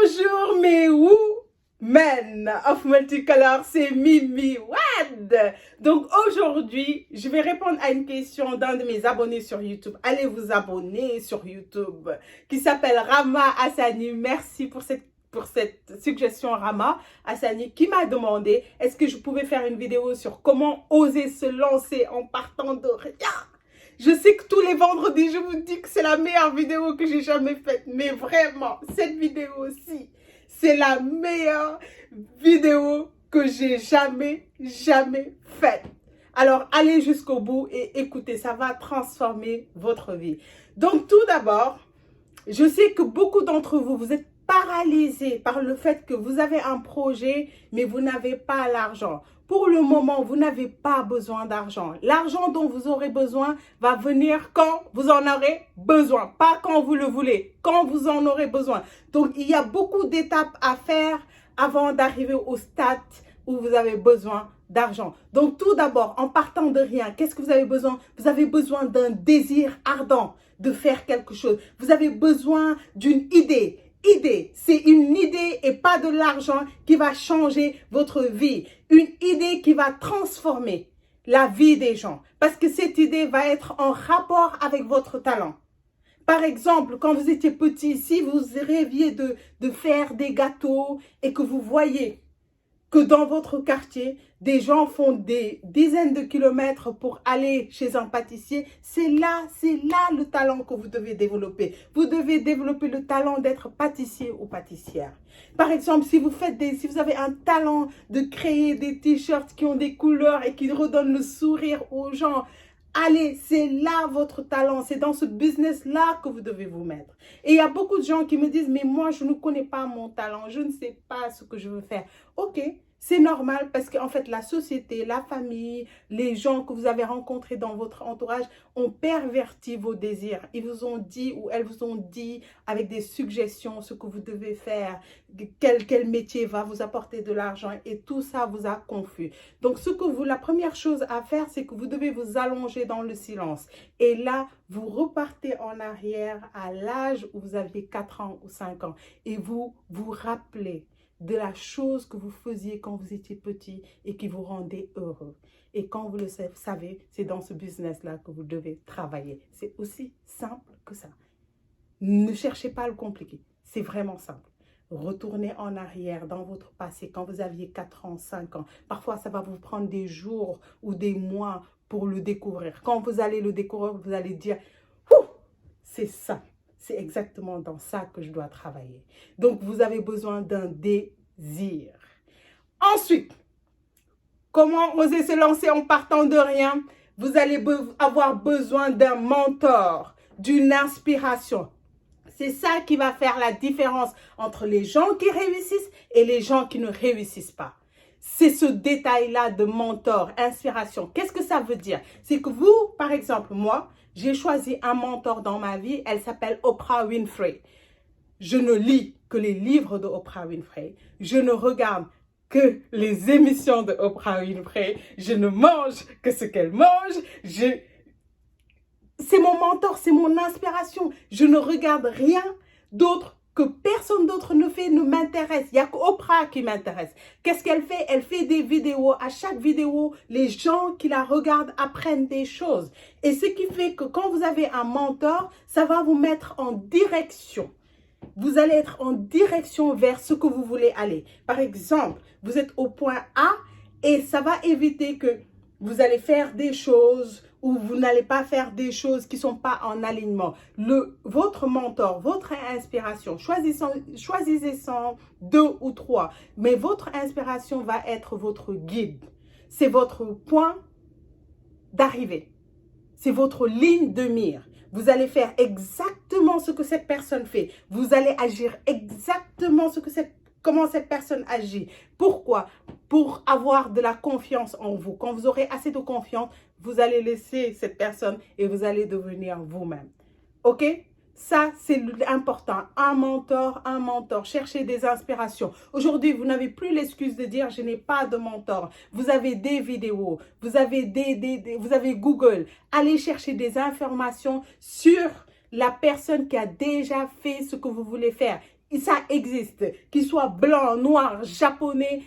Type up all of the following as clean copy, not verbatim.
Bonjour mes women of multicolor, c'est Mimi Wad. Donc aujourd'hui, je vais répondre à une question d'un de mes abonnés sur YouTube. Allez vous abonner sur YouTube, qui s'appelle Rama Hassani. Merci pour cette suggestion, Rama Hassani, qui m'a demandé est-ce que je pouvais faire une vidéo sur comment oser se lancer en partant de rien. Je sais que tous les vendredis, je vous dis que c'est la meilleure vidéo que j'ai jamais faite. Mais vraiment, cette vidéo-ci, c'est la meilleure vidéo que j'ai jamais faite. Alors, allez jusqu'au bout et écoutez, ça va transformer votre vie. Donc, tout d'abord, je sais que beaucoup d'entre vous, vous êtes paralysés par le fait que vous avez un projet, mais vous n'avez pas l'argent. Pour le moment, vous n'avez pas besoin d'argent. L'argent dont vous aurez besoin va venir quand vous en aurez besoin, pas quand vous le voulez, quand vous en aurez besoin. Donc, il y a beaucoup d'étapes à faire avant d'arriver au stade où vous avez besoin d'argent. Donc, tout d'abord, en partant de rien, qu'est-ce que vous avez besoin? Vous avez besoin d'un désir ardent de faire quelque chose. Vous avez besoin d'une idée. C'est une idée et pas de l'argent qui va changer votre vie. Une idée qui va transformer la vie des gens. Parce que cette idée va être en rapport avec votre talent. Par exemple, quand vous étiez petit, si vous rêviez de faire des gâteaux et que vous voyez que dans votre quartier, des gens font des dizaines de kilomètres pour aller chez un pâtissier, c'est là le talent que vous devez développer. Vous devez développer le talent d'être pâtissier ou pâtissière. Par exemple, si vous avez un talent de créer des t-shirts qui ont des couleurs et qui redonnent le sourire aux gens, allez, c'est là votre talent, c'est dans ce business-là que vous devez vous mettre. Et il y a beaucoup de gens qui me disent, mais moi, je ne connais pas mon talent, je ne sais pas ce que je veux faire. Ok, c'est normal parce qu'en fait, la société, la famille, les gens que vous avez rencontrés dans votre entourage ont perverti vos désirs. Ils vous ont dit ou elles vous ont dit avec des suggestions ce que vous devez faire, quel métier va vous apporter de l'argent et tout ça vous a confus. Donc, la première chose à faire, c'est que vous devez vous allonger dans le silence. Et là, vous repartez en arrière à l'âge où vous aviez 4 ans ou 5 ans et vous vous rappelez de la chose que vous faisiez quand vous étiez petit et qui vous rendait heureux. Et quand vous le savez, c'est dans ce business-là que vous devez travailler. C'est aussi simple que ça. Ne cherchez pas à le compliquer. C'est vraiment simple. Retournez en arrière dans votre passé quand vous aviez 4 ans, 5 ans. Parfois, ça va vous prendre des jours ou des mois pour le découvrir. Quand vous allez le découvrir, vous allez dire « c'est ça ». C'est exactement dans ça que je dois travailler. Donc, vous avez besoin d'un désir. Ensuite, comment oser se lancer en partant de rien? Vous allez avoir besoin d'un mentor, d'une inspiration. C'est ça qui va faire la différence entre les gens qui réussissent et les gens qui ne réussissent pas. C'est ce détail-là de mentor, inspiration. Qu'est-ce que ça veut dire? C'est que vous, par exemple, moi, j'ai choisi un mentor dans ma vie. Elle s'appelle Oprah Winfrey. Je ne lis que les livres de Oprah Winfrey. Je ne regarde que les émissions de Oprah Winfrey. Je ne mange que ce qu'elle mange. C'est mon mentor, c'est mon inspiration. Je ne regarde rien d'autre que personne d'autre ne fait, ne m'intéresse. Il n'y a qu'Oprah qui m'intéresse. Qu'est-ce qu'elle fait? Elle fait des vidéos. À chaque vidéo, les gens qui la regardent apprennent des choses. Et ce qui fait que quand vous avez un mentor, ça va vous mettre en direction. Vous allez être en direction vers ce que vous voulez aller. Par exemple, vous êtes au point A et ça va éviter que vous allez faire des choses ou vous n'allez pas faire des choses qui ne sont pas en alignement. Votre mentor, votre inspiration, choisissez-en 2 ou 3, mais votre inspiration va être votre guide. C'est votre point d'arrivée. C'est votre ligne de mire. Vous allez faire exactement ce que cette personne fait. Vous allez agir exactement comment cette personne agit. Pourquoi? Pour avoir de la confiance en vous. Quand vous aurez assez de confiance, vous allez laisser cette personne et vous allez devenir vous-même. OK? Ça, c'est important. Un mentor. Cherchez des inspirations. Aujourd'hui, vous n'avez plus l'excuse de dire « je n'ai pas de mentor ». Vous avez des vidéos, vous avez vous avez Google. Allez chercher des informations sur la personne qui a déjà fait ce que vous voulez faire. ça existe, qu'il soit blanc, noir, japonais,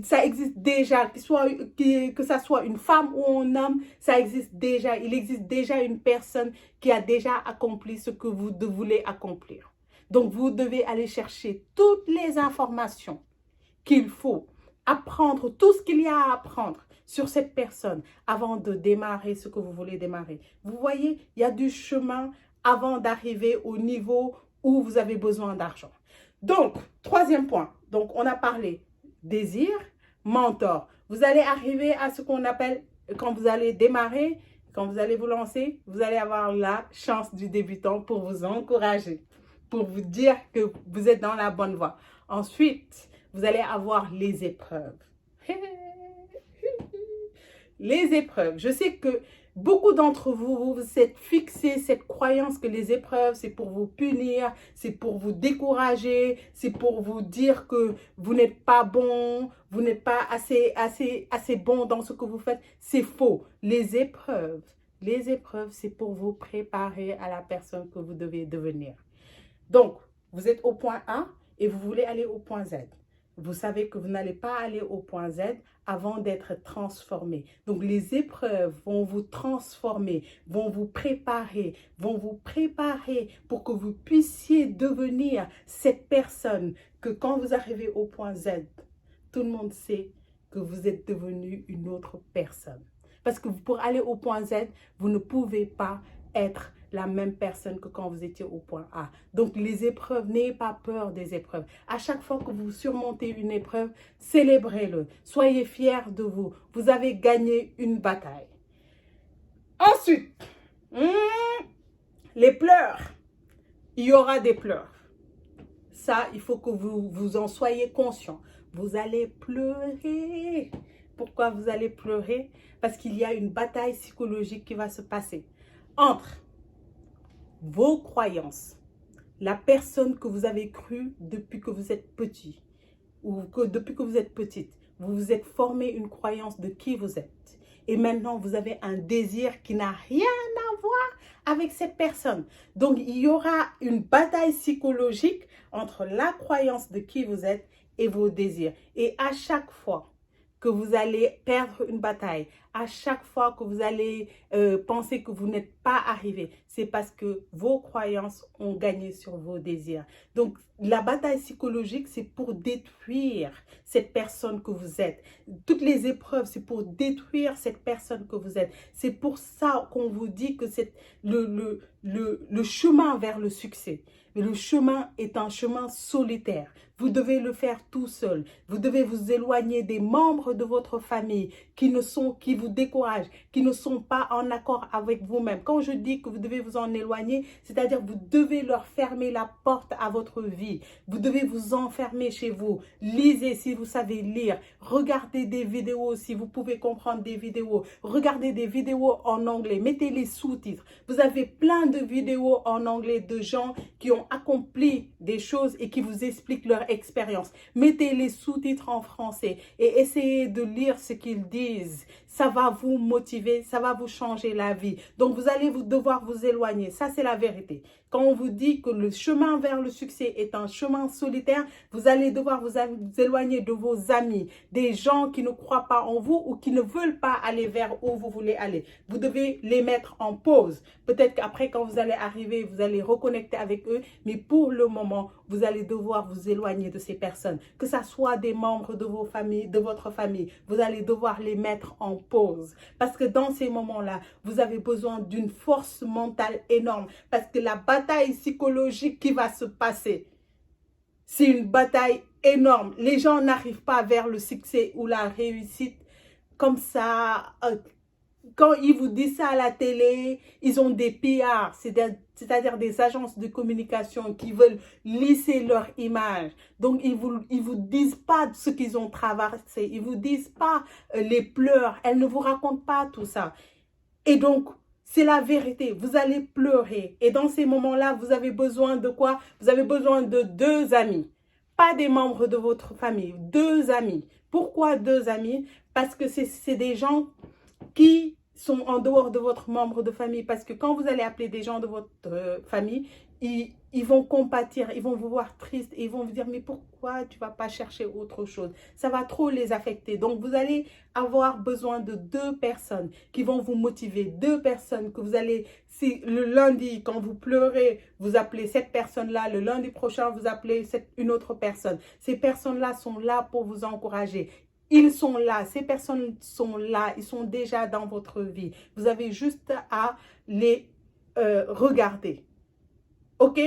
ça existe déjà, que ça soit une femme ou un homme, ça existe déjà. Il existe déjà une personne qui a déjà accompli ce que vous voulez accomplir. Donc, vous devez aller chercher toutes les informations qu'il faut, apprendre tout ce qu'il y a à apprendre sur cette personne avant de démarrer ce que vous voulez démarrer. Vous voyez, il y a du chemin avant d'arriver au niveau où vous avez besoin d'argent. Donc, troisième point. Donc, on a parlé désir, mentor. Vous allez arriver à ce qu'on appelle, quand vous allez démarrer, quand vous allez vous lancer, vous allez avoir la chance du débutant pour vous encourager, pour vous dire que vous êtes dans la bonne voie. Ensuite, vous allez avoir les épreuves. Les épreuves. Je sais que beaucoup d'entre vous, vous êtes fixés cette croyance que les épreuves, c'est pour vous punir, c'est pour vous décourager, c'est pour vous dire que vous n'êtes pas bon, vous n'êtes pas assez bon dans ce que vous faites. C'est faux. Les épreuves, c'est pour vous préparer à la personne que vous devez devenir. Donc, vous êtes au point A et vous voulez aller au point Z. Vous savez que vous n'allez pas aller au point Z avant d'être transformé. Donc, les épreuves vont vous transformer, vont vous préparer pour que vous puissiez devenir cette personne que quand vous arrivez au point Z, tout le monde sait que vous êtes devenu une autre personne. Parce que pour aller au point Z, vous ne pouvez pas être la même personne que quand vous étiez au point A. Donc, les épreuves, n'ayez pas peur des épreuves. À chaque fois que vous surmontez une épreuve, célébrez-le. Soyez fiers de vous. Vous avez gagné une bataille. Ensuite, les pleurs. Il y aura des pleurs. Ça, il faut que vous en soyez conscient. Vous allez pleurer. Pourquoi vous allez pleurer? Parce qu'il y a une bataille psychologique qui va se passer entre vos croyances, la personne que vous avez crue depuis que vous êtes petit ou depuis que vous êtes petite. Vous vous êtes formé une croyance de qui vous êtes. Et maintenant, vous avez un désir qui n'a rien à voir avec cette personne. Donc, il y aura une bataille psychologique entre la croyance de qui vous êtes et vos désirs. Et à chaque fois que vous allez perdre une bataille, à chaque fois que vous allez penser que vous n'êtes pas arrivé, c'est parce que vos croyances ont gagné sur vos désirs. Donc, la bataille psychologique, c'est pour détruire cette personne que vous êtes. Toutes les épreuves, c'est pour détruire cette personne que vous êtes. C'est pour ça qu'on vous dit que c'est le chemin vers le succès. Mais le chemin est un chemin solitaire. Vous devez le faire tout seul. Vous devez vous éloigner des membres de votre famille qui vous découragent, qui ne sont pas en accord avec vous-même. Quand je dis que vous devez vous en éloigner, c'est-à-dire vous devez leur fermer la porte à votre vie. Vous devez vous enfermer chez vous. Lisez si vous savez lire. Regardez des vidéos si vous pouvez comprendre des vidéos. Regardez des vidéos en anglais. Mettez les sous-titres. Vous avez plein de vidéos en anglais de gens qui ont accompli des choses et qui vous expliquent leur expérience. Mettez les sous-titres en français et essayez de lire ce qu'ils disent. Ça va vous motiver, ça va vous changer la vie. Donc, vous allez devoir vous éloigner. Ça, c'est la vérité. Quand on vous dit que le chemin vers le succès est un chemin solitaire, vous allez devoir vous éloigner de vos amis, des gens qui ne croient pas en vous ou qui ne veulent pas aller vers où vous voulez aller. Vous devez les mettre en pause. Peut-être qu'après, quand vous allez arriver, vous allez reconnecter avec eux. Mais pour le moment, vous allez devoir vous éloigner de ces personnes. Que ce soit des membres de votre famille, vous allez devoir les mettre en pause. Parce que dans ces moments-là, vous avez besoin d'une force mentale énorme. Parce que la bataille psychologique qui va se passer, c'est une bataille énorme. Les gens n'arrivent pas vers le succès ou la réussite comme ça. Quand ils vous disent ça à la télé, ils ont des PR, c'est-à-dire des agences de communication qui veulent lisser leur image. Donc, ils vous disent pas ce qu'ils ont traversé. Ils vous disent pas les pleurs. Elles ne vous racontent pas tout ça. Et donc, c'est la vérité. Vous allez pleurer. Et dans ces moments-là, vous avez besoin de quoi? Vous avez besoin de 2 amis. Pas des membres de votre famille. 2 amis. Pourquoi 2 amis? Parce que c'est des gens qui sont en dehors de votre membre de famille. Parce que quand vous allez appeler des gens de votre famille, ils vont compatir, ils vont vous voir triste et ils vont vous dire, mais pourquoi tu ne vas pas chercher autre chose? Ça va trop les affecter. Donc, vous allez avoir besoin de 2 personnes qui vont vous motiver, 2 personnes que vous allez, si le lundi, quand vous pleurez, vous appelez cette personne-là, le lundi prochain, vous appelez une autre personne. Ces personnes-là sont là pour vous encourager. Ils sont là, ces personnes sont là, ils sont déjà dans votre vie. Vous avez juste à les regarder. OK?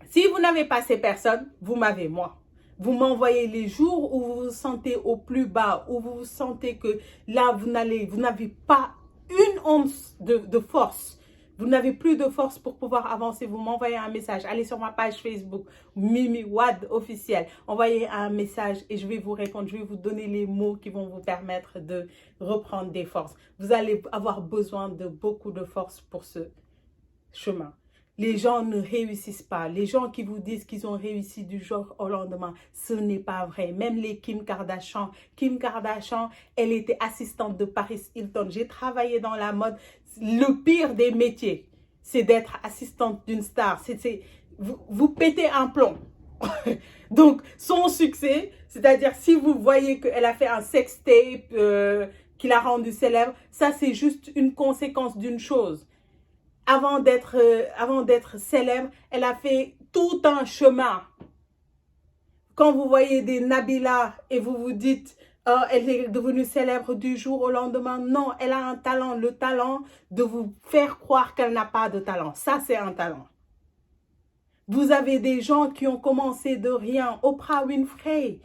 Si vous n'avez pas ces personnes, vous m'avez moi. Vous m'envoyez les jours où vous vous sentez au plus bas, où vous vous sentez que là, vous n'avez pas une once de force. Vous n'avez plus de force pour pouvoir avancer. Vous m'envoyez un message. Allez sur ma page Facebook, Mimi Wade officiel. Envoyez un message et je vais vous répondre. Je vais vous donner les mots qui vont vous permettre de reprendre des forces. Vous allez avoir besoin de beaucoup de force pour ce chemin. Les gens ne réussissent pas. Les gens qui vous disent qu'ils ont réussi du jour au lendemain, ce n'est pas vrai. Même les Kim Kardashian. Kim Kardashian, elle était assistante de Paris Hilton. J'ai travaillé dans la mode. Le pire des métiers, c'est d'être assistante d'une star. Vous pétez un plomb. Donc, son succès, c'est-à-dire si vous voyez qu'elle a fait un sextape qui l'a rendu célèbre, ça c'est juste une conséquence d'une chose. Avant d'être célèbre, elle a fait tout un chemin. Quand vous voyez des Nabila et vous vous dites, oh, elle est devenue célèbre du jour au lendemain. Non, elle a un talent, le talent de vous faire croire qu'elle n'a pas de talent. Ça, c'est un talent. Vous avez des gens qui ont commencé de rien. Oprah Winfrey,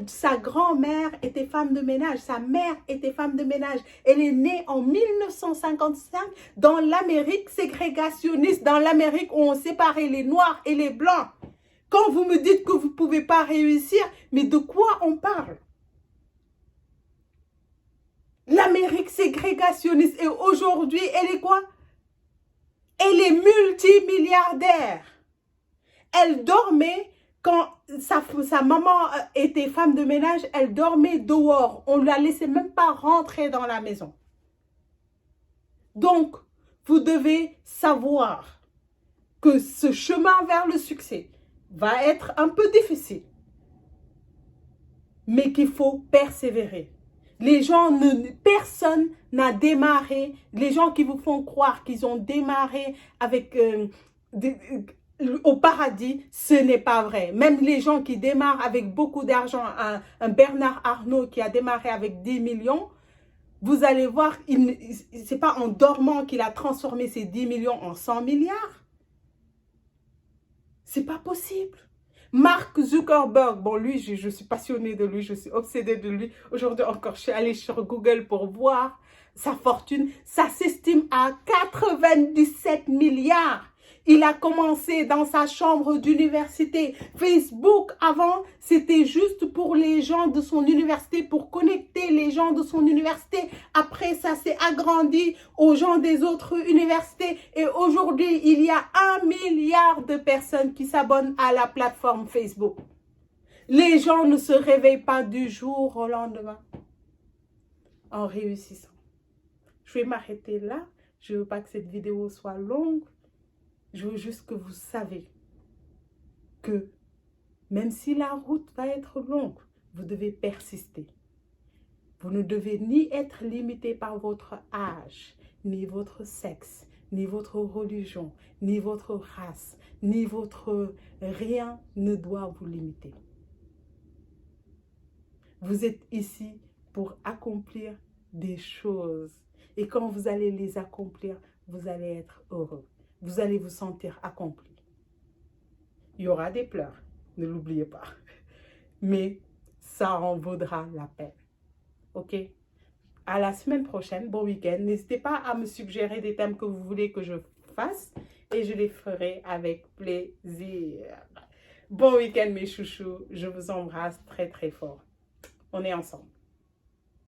sa grand-mère était femme de ménage. Sa mère était femme de ménage. Elle est née en 1955 dans l'Amérique ségrégationniste, dans l'Amérique où on séparait les Noirs et les Blancs. Quand vous me dites que vous ne pouvez pas réussir, mais de quoi on parle? L'Amérique ségrégationniste. Et aujourd'hui, elle est quoi? Elle est multimilliardaire. Elle dormait, quand sa maman était femme de ménage, elle dormait dehors. On ne la laissait même pas rentrer dans la maison. Donc, vous devez savoir que ce chemin vers le succès va être un peu difficile, mais qu'il faut persévérer. Personne n'a démarré, les gens qui vous font croire qu'ils ont démarré avec au paradis, ce n'est pas vrai. Même les gens qui démarrent avec beaucoup d'argent, un Bernard Arnault qui a démarré avec 10 millions, vous allez voir, ce n'est pas en dormant qu'il a transformé ces 10 millions en 100 milliards. Ce n'est pas possible. Mark Zuckerberg, bon lui, je suis passionnée de lui, je suis obsédée de lui. Aujourd'hui encore, je suis allée sur Google pour voir sa fortune. Ça s'estime à 97 milliards. Il a commencé dans sa chambre d'université. Facebook, avant, c'était juste pour les gens de son université, pour connecter les gens de son université. Après, ça s'est agrandi aux gens des autres universités. Et aujourd'hui, il y a 1 milliard de personnes qui s'abonnent à la plateforme Facebook. Les gens ne se réveillent pas du jour au lendemain en réussissant. Je vais m'arrêter là. Je ne veux pas que cette vidéo soit longue. Je veux juste que vous savez que même si la route va être longue, vous devez persister. Vous ne devez ni être limité par votre âge, ni votre sexe, ni votre religion, ni votre race, ni votre... Rien ne doit vous limiter. Vous êtes ici pour accomplir des choses. Et quand vous allez les accomplir, vous allez être heureux. Vous allez vous sentir accompli. Il y aura des pleurs, ne l'oubliez pas. Mais ça en vaudra la peine. Ok? À la semaine prochaine, bon week-end. N'hésitez pas à me suggérer des thèmes que vous voulez que je fasse et je les ferai avec plaisir. Bon week-end mes chouchous. Je vous embrasse très très fort. On est ensemble.